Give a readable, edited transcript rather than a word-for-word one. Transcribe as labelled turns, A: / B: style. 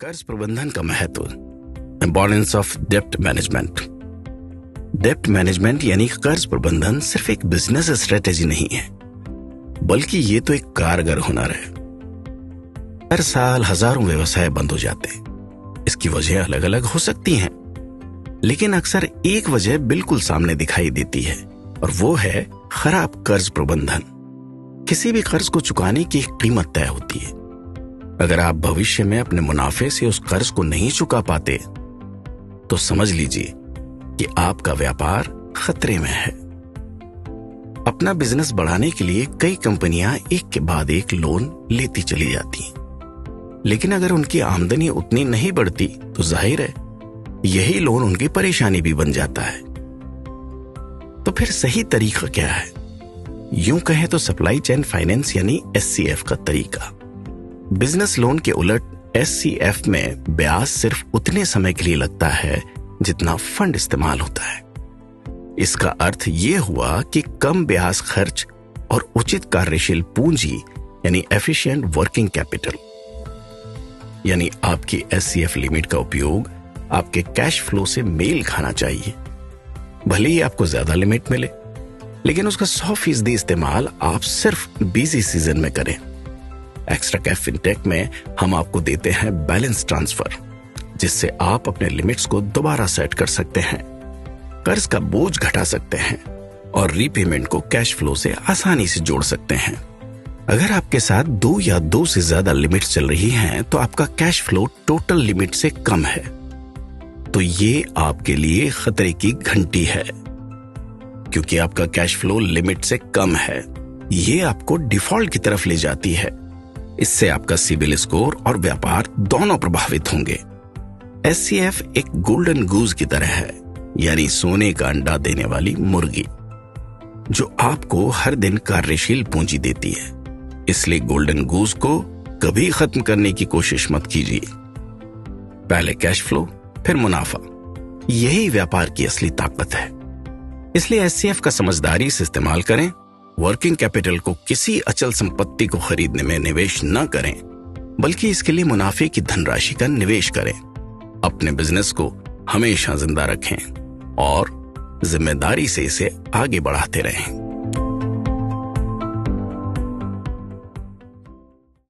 A: कर्ज प्रबंधन का महत्व, इंपॉर्टेंस ऑफ डेप्ट मैनेजमेंट। डेप्ट मैनेजमेंट यानी कर्ज प्रबंधन सिर्फ एक बिजनेस स्ट्रेटेजी नहीं है, बल्कि ये तो एक कारगर हुनर है। हर साल हजारों व्यवसाय बंद हो जाते हैं। इसकी वजह अलग अलग हो सकती हैं, लेकिन अक्सर एक वजह बिल्कुल सामने दिखाई देती है, और वो है खराब कर्ज प्रबंधन। किसी भी कर्ज को चुकाने की एक कीमत तय होती है। अगर आप भविष्य में अपने मुनाफे से उस कर्ज को नहीं चुका पाते, तो समझ लीजिए कि आपका व्यापार खतरे में है। अपना बिजनेस बढ़ाने के लिए कई कंपनियां एक के बाद एक लोन लेती चली जाती हैं, लेकिन अगर उनकी आमदनी उतनी नहीं बढ़ती, तो जाहिर है यही लोन उनकी परेशानी भी बन जाता है। तो फिर सही तरीका क्या है? यूं कहें तो सप्लाई चेन फाइनेंस यानी SCF का तरीका। बिजनेस लोन के उलट SCF में ब्याज सिर्फ उतने समय के लिए लगता है जितना फंड इस्तेमाल होता है। इसका अर्थ यह हुआ कि कम ब्याज खर्च और उचित कार्यशील पूंजी यानी एफिशिएंट वर्किंग कैपिटल। यानी आपकी SCF लिमिट का उपयोग आपके कैश फ्लो से मेल खाना चाहिए। भले ही आपको ज्यादा लिमिट मिले, लेकिन उसका 100% इस्तेमाल आप सिर्फ बिजी सीजन में करें। एक्स्ट्रा कैफ फिनटेक में हम आपको देते हैं बैलेंस ट्रांसफर, जिससे आप अपने लिमिट्स को दोबारा सेट कर सकते हैं, कर्ज का बोझ घटा सकते हैं और रीपेमेंट को कैश फ्लो से आसानी से जोड़ सकते हैं। अगर आपके साथ 2 या 2 से ज्यादा लिमिट्स चल रही हैं, तो आपका कैश फ्लो टोटल लिमिट से कम है, तो ये आपके लिए खतरे की घंटी है। क्योंकि आपका कैश फ्लो लिमिट से कम है, ये आपको डिफॉल्ट की तरफ ले जाती है। इससे आपका सिबिल स्कोर और व्यापार दोनों प्रभावित होंगे। SCF एक गोल्डन गूज की तरह है, यानी सोने का अंडा देने वाली मुर्गी, जो आपको हर दिन कार्यशील पूंजी देती है। इसलिए गोल्डन गूज को कभी खत्म करने की कोशिश मत कीजिए। पहले कैश फ्लो, फिर मुनाफा, यही व्यापार की असली ताकत है। इसलिए SCF का समझदारी से इस्तेमाल करें। वर्किंग कैपिटल को किसी अचल संपत्ति को खरीदने में निवेश न करें, बल्कि इसके लिए मुनाफे की धनराशि का निवेश करें। अपने बिजनेस को हमेशा जिंदा रखें और जिम्मेदारी से इसे आगे बढ़ाते रहें।